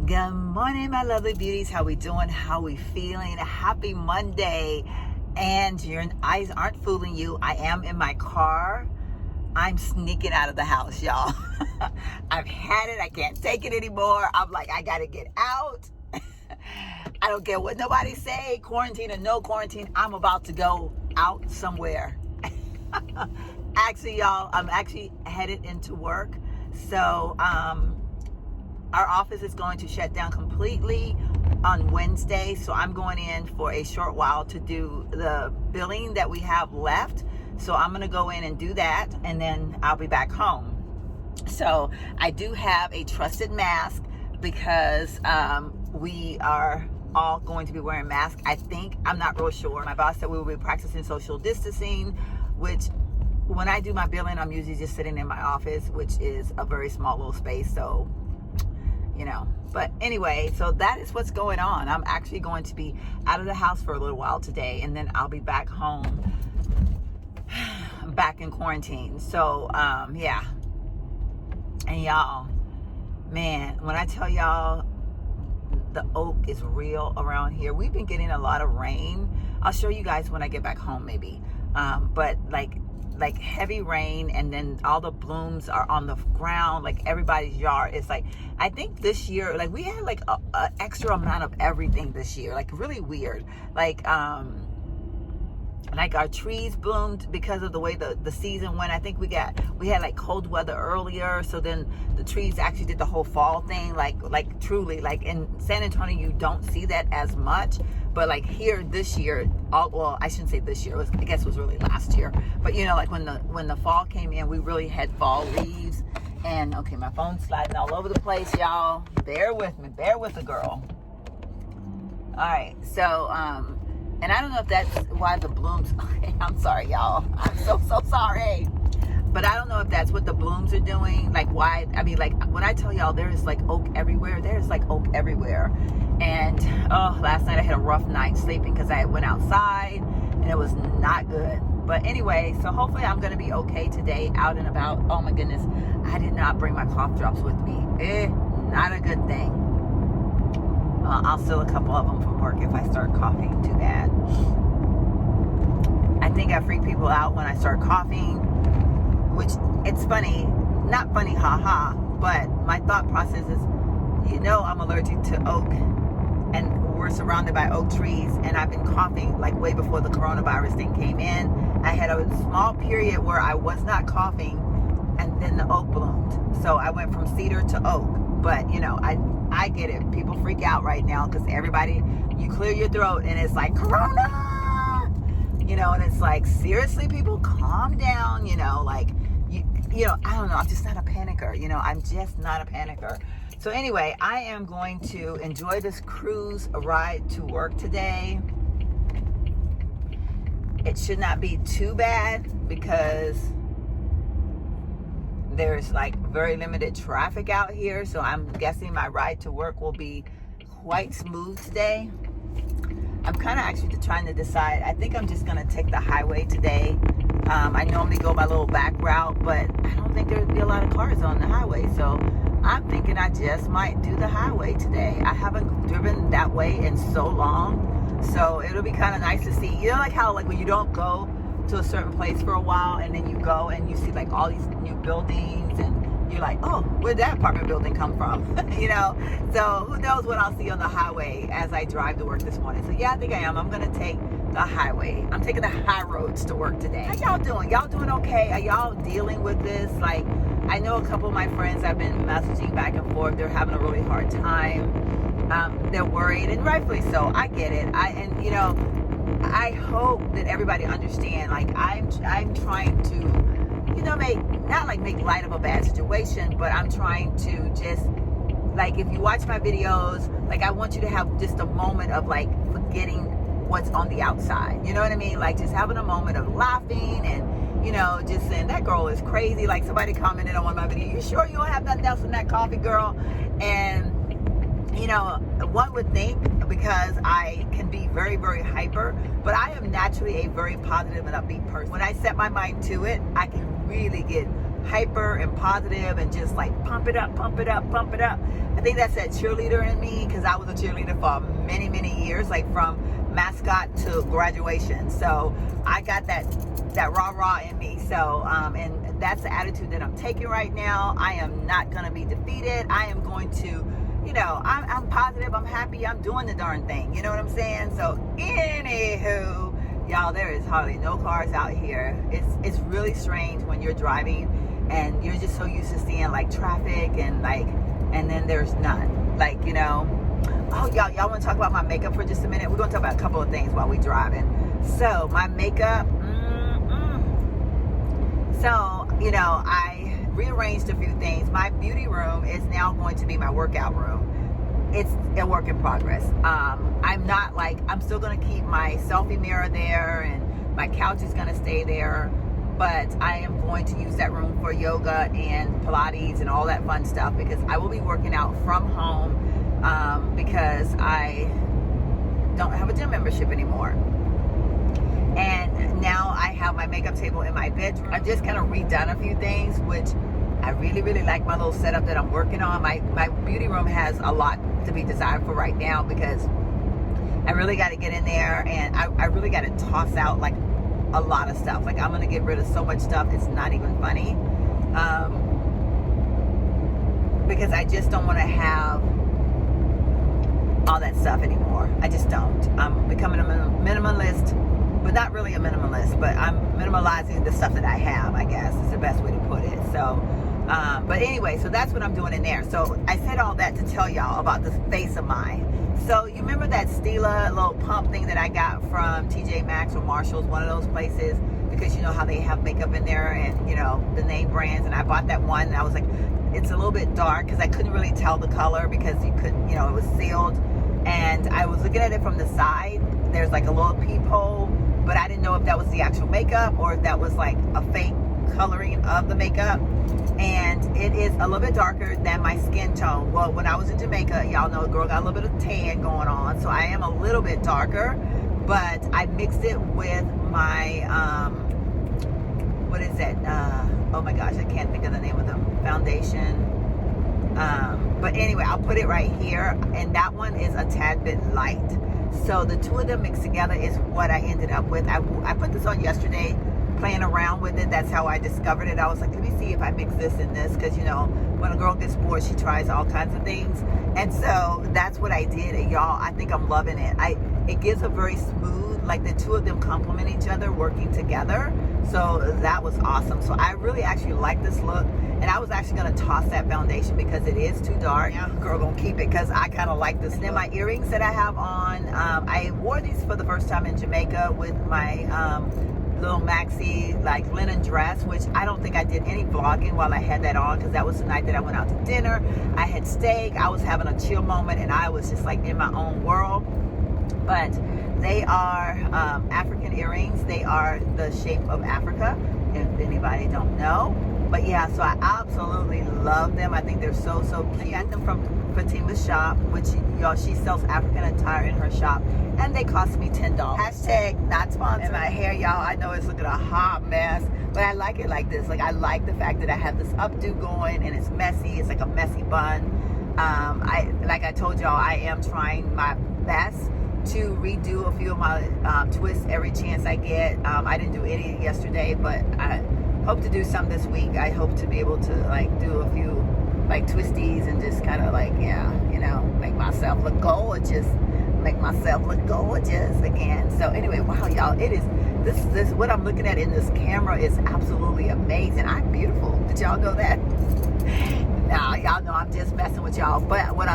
Good morning, my lovely beauties. How we doing? How we feeling? Happy Monday. And your eyes aren't fooling you. I am in my car. I'm sneaking out of the house, y'all. I've had it. I can't take it anymore. I'm like, I gotta get out. I don't care what nobody say, quarantine or no quarantine. I'm about to go out somewhere. Actually, y'all, I'm actually headed into work. So, our office is going to shut down completely on Wednesday. So I'm going in for a short while to do the billing that we have left. So I'm going to go in and do that, and then I'll be back home. So I do have a trusted mask because we are all going to be wearing masks. I think, I'm not real sure. My boss said we will be practicing social distancing, which when I do my billing, I'm usually just sitting in my office, which is a very small little space. So, you know, but anyway, so that is what's going on. I'm actually going to be out of the house for a little while today, and then I'll be back home, back in quarantine. So, yeah. And y'all, man, when I tell y'all the oak is real around here, we've been getting a lot of rain. I'll show you guys when I get back home, maybe. But like heavy rain, and then all the blooms are on the ground. Like everybody's yard is like, I think this year, like we had like a extra amount of everything this year, like really weird. Like our trees bloomed because of the way the season went. I think we had like cold weather earlier, so then the trees actually did the whole fall thing. Like truly, like in San Antonio, you don't see that as much, but like here this year, well, I shouldn't say this year. I guess it was really last year. But you know, like when the fall came in, we really had fall leaves. And okay, my phone's sliding all over the place, y'all. Bear with me. Bear with the girl. All right, so and I don't know if that's why the blooms. I'm sorry, y'all. I'm so sorry. But I don't know if that's what the blooms are doing. Like why? I mean, like when I tell y'all there is like oak everywhere, there's like oak everywhere. And last night I had a rough night sleeping because I went outside and it was not good. But anyway, so hopefully I'm going to be okay today, out and about. Oh my goodness, I did not bring my cough drops with me. Not a good thing. I'll steal a couple of them from work if I start coughing too bad. I think I freak people out when I start coughing, which it's funny, not funny, haha, but my thought process is, you know, I'm allergic to oak, and we're surrounded by oak trees, and I've been coughing like way before the coronavirus thing came in. I had a small period where I was not coughing, and then the oak bloomed. So I went from cedar to oak. But you know, I get it. People freak out right now because everybody, you clear your throat and it's like Corona, you know, and it's like, seriously, people, calm down. You know, like you know, I don't know. I'm just not a panicker. You know, I'm just not a panicker. So anyway, I am going to enjoy this cruise ride to work today. It should not be too bad because there's like very limited traffic out here, so I'm guessing my ride to work will be quite smooth today. I'm kind of actually trying to decide. I think I'm just going to take the highway today. I normally go my little back route, but I don't think there'll be a lot of cars on the highway, so I'm thinking I just might do the highway today. I haven't driven that way in so long, so it'll be kind of nice to see. You know, like how like when you don't go to a certain place for a while and then you go and you see like all these new buildings and you're like, oh, where'd that apartment building come from? You know, so who knows what I'll see on the highway as I drive to work this morning. So yeah, I think I am. I'm gonna take the highway. I'm taking the high roads to work today. How y'all doing? Y'all doing okay? Are y'all dealing with this? Like, I know a couple of my friends I've been messaging back and forth. They're having a really hard time. They're worried, and rightfully so. I get it. You know, I hope that everybody understand, like I'm trying to, you know, make light of a bad situation, but I'm trying to just, like, if you watch my videos, like I want you to have just a moment of like forgetting what's on the outside. You know what I mean? Like just having a moment of laughing and, you know, just saying that girl is crazy. Like somebody commented on one of my videos, you sure you don't have nothing else in that coffee, girl? And you know, one would think, because I can be very, very hyper, but I am naturally a very positive and upbeat person. When I set my mind to it, I can really get hyper and positive and just like pump it up, pump it up, pump it up. I think that's that cheerleader in me, because I was a cheerleader for many, many years, like from mascot to graduation. So I got that rah-rah in me. So, and that's the attitude that I'm taking right now. I am not going to be defeated. I am going to, you know, I'm positive, I'm happy, I'm doing the darn thing. You know what I'm saying? So anywho, y'all, there is hardly no cars out here. It's really strange when you're driving and you're just so used to seeing like traffic and then there's none. Like, you know, oh, y'all want to talk about my makeup for just a minute? We're going to talk about a couple of things while we're driving. So my makeup, so, you know, I rearranged a few things. My beauty room is now going to be my workout room. It's a work in progress. I'm still going to keep my selfie mirror there, and my couch is going to stay there, but I am going to use that room for yoga and Pilates and all that fun stuff, because I will be working out from home, because I don't have a gym membership anymore. And now I have my makeup table in my bedroom. I've just kind of redone a few things, which I really, really like my little setup that I'm working on. My beauty room has a lot to be desired for right now, because I really got to get in there, and I really got to toss out like a lot of stuff. Like, I'm going to get rid of so much stuff, it's not even funny. Because I just don't want to have all that stuff anymore. I just don't. I'm becoming a minimalist, but not really a minimalist, but I'm minimalizing the stuff that I have, I guess is the best way to put it. So, but anyway, so that's what I'm doing in there. So I said all that to tell y'all about this face of mine. So you remember that Stila little pump thing that I got from TJ Maxx or Marshall's, one of those places, because you know how they have makeup in there and, you know, the name brands, and I bought that one, and I was like, it's a little bit dark, because I couldn't really tell the color, because you couldn't, you know, it was sealed, and I was looking at it from the side. There's like a little peephole, but I didn't know if that was the actual makeup or if that was like a fake coloring of the makeup. And it is a little bit darker than my skin tone. Well, when I was in Jamaica, y'all know the girl got a little bit of tan going on, so I am a little bit darker, but I mixed it with my what is that, oh my gosh, I can't think of the name of the foundation, but anyway, I'll put it right here, and that one is a tad bit light. So the two of them mixed together is what I ended up with. I put this on yesterday, playing around with it. That's how I discovered it. I was like, let me see if I mix this and this, because, you know, when a girl gets bored, she tries all kinds of things. And so that's what I did, and y'all, I think I'm loving it. It gives a very smooth, like the two of them complement each other working together. So that was awesome. So I really actually like this look, and I was actually going to toss that foundation because it is too dark. Yeah, girl, gonna keep it because I kind of like this. And then my earrings that I have on, I wore these for the first time in Jamaica with my little maxi like linen dress, which I don't think I did any vlogging while I had that on, because that was the night that I went out to dinner. I had steak, I was having a chill moment, and I was just like in my own world. But they are African earrings. They are the shape of Africa, if anybody don't know. But yeah, so I absolutely love them. I think they're so cute. I got them from Fatima's shop, which, y'all, she sells African attire in her shop, and they cost me $10. Hashtag not sponsored. And my hair, y'all, I know it's looking a hot mess, but I like it like this. Like, I like the fact that I have this updo going, and it's messy. It's like a messy bun. Like I told y'all, I am trying my best to redo a few of my twists every chance I get. I didn't do any yesterday, but I hope to do some this week. I hope to be able to like do a few like twisties and just kind of like, yeah, you know, make myself look gorgeous. Make myself look gorgeous again. So anyway, wow, y'all, it is this what I'm looking at in this camera is absolutely amazing. I'm beautiful. Did y'all know that? Now, y'all know I'm just messing with y'all, but what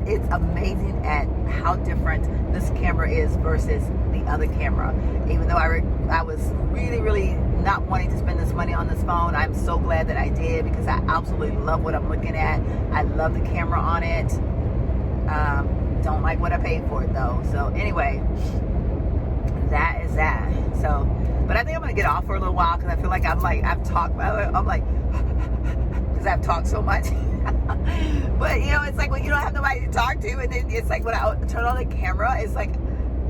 it's amazing at how different this camera is versus the other camera. Even though I was really not wanting to spend this money on this phone, I'm so glad that I did, because I absolutely love what I'm looking at. I love the camera on it. Don't like what I paid for it though. So anyway, that is that. So, but I think I'm gonna get off for a little while, because I feel like I'm like I've talked so much. But you know, it's like when you don't have nobody to talk to, and then it's like when I turn on the camera, it's like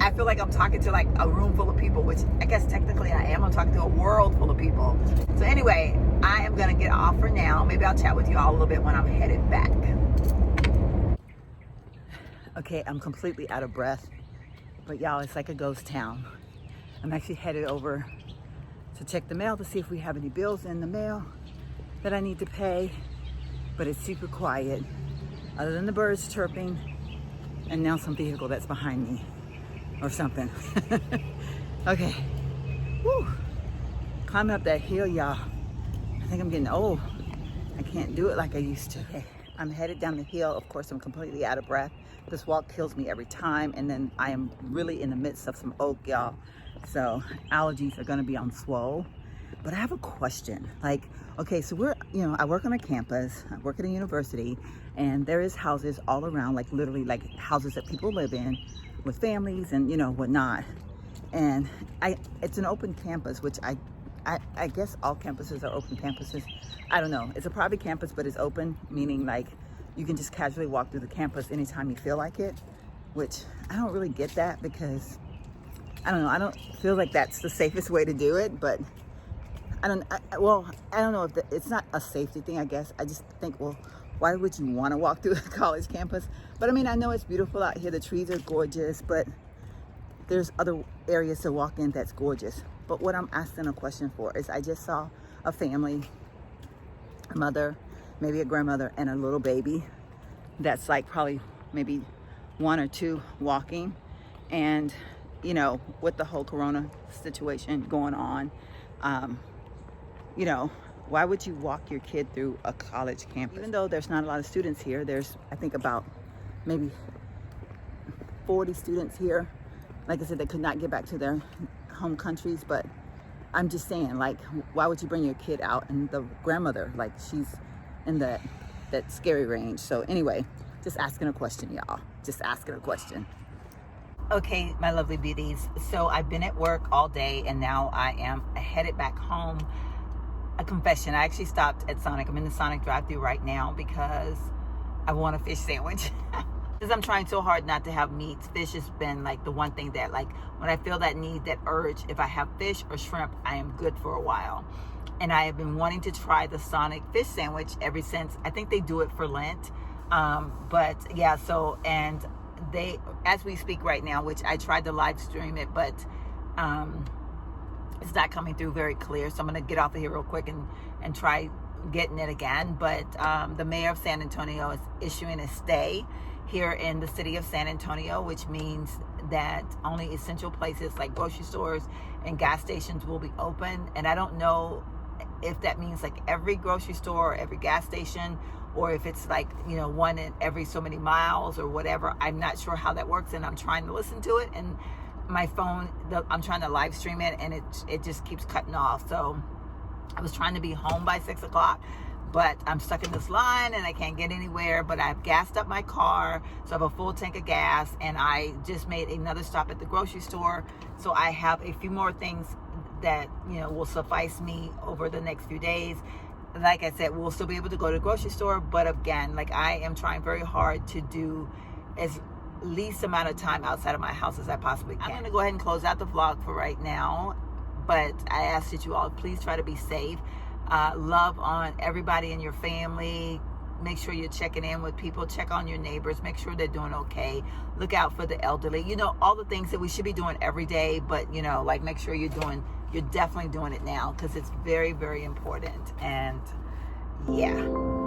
I feel like I'm talking to like a room full of people, which I guess technically I am. I'm talking to a world full of people. So anyway, I am gonna get off for now. Maybe I'll chat with you all a little bit when I'm headed back. Okay, I'm completely out of breath, but y'all, it's like a ghost town. I'm actually headed over to check the mail to see if we have any bills in the mail that I need to pay, but it's super quiet other than the birds chirping and now some vehicle that's behind me or something. Okay, whew. Climbing up that hill, y'all. I think I'm getting old. I can't do it like I used to. Okay, I'm headed down the hill. Of course, I'm completely out of breath. This walk kills me every time, and then I am really in the midst of some oak, y'all. So allergies are gonna be on swole. But I have a question. Like, okay, so I work on a campus, I work at a university, and there is houses all around, like literally like houses that people live in with families and whatnot. And it's an open campus, which I guess all campuses are open campuses. I don't know. It's a private campus, but it's open, meaning like you can just casually walk through the campus anytime you feel like it, which I don't really get that because I don't know. I don't feel like that's the safest way to do it, but I don't know if it's not a safety thing, I guess. I just think, well, why would you want to walk through a college campus? But I mean, I know it's beautiful out here. The trees are gorgeous, but there's other areas to walk in that's gorgeous. But what I'm asking a question for is I just saw a family, a mother, maybe a grandmother, and a little baby that's like probably maybe 1 or 2 walking. And, with the whole corona situation going on, why would you walk your kid through a college campus? Even though there's not a lot of students here, there's, I think, about maybe 40 students here. Like I said, they could not get back to their home countries, but I'm just saying, like, why would you bring your kid out? And the grandmother, like, she's in that scary range. So anyway, just asking a question, y'all. Just asking a question. Okay, my lovely beauties. So I've been at work all day, and now I am headed back home. A confession, I actually stopped at Sonic. I'm in the Sonic drive-thru right now because I want a fish sandwich. Because I'm trying so hard not to have meats. Fish has been like the one thing that, like, when I feel that need, that urge, if I have fish or shrimp, I am good for a while. And I have been wanting to try the Sonic fish sandwich ever since. I think they do it for Lent. But yeah, so, and they, as we speak right now, which I tried to live stream it, but it's not coming through very clear. So I'm going to get off of here real quick and try getting it again. But the mayor of San Antonio is issuing a stay here in the city of San Antonio, which means that only essential places like grocery stores and gas stations will be open. And I don't know if that means like every grocery store or every gas station, or if it's like, one in every so many miles or whatever. I'm not sure how that works, and I'm trying to listen to it, and my phone, I'm trying to live stream it, and it just keeps cutting off. So I was trying to be home by 6 o'clock, but I'm stuck in this line and I can't get anywhere. But I've gassed up my car, so I have a full tank of gas, and I just made another stop at the grocery store. So I have a few more things that will suffice me over the next few days. Like I said, we'll still be able to go to the grocery store, but again, like, I am trying very hard to do as least amount of time outside of my house as I possibly can. I'm going to go ahead and close out the vlog for right now, but I ask that you all please try to be safe. Love on everybody in your family. Make sure you're checking in with people. Check on your neighbors. Make sure they're doing okay. Look out for the elderly. All the things that we should be doing every day, but like, make sure you're definitely doing it now, because it's very, very important. And yeah.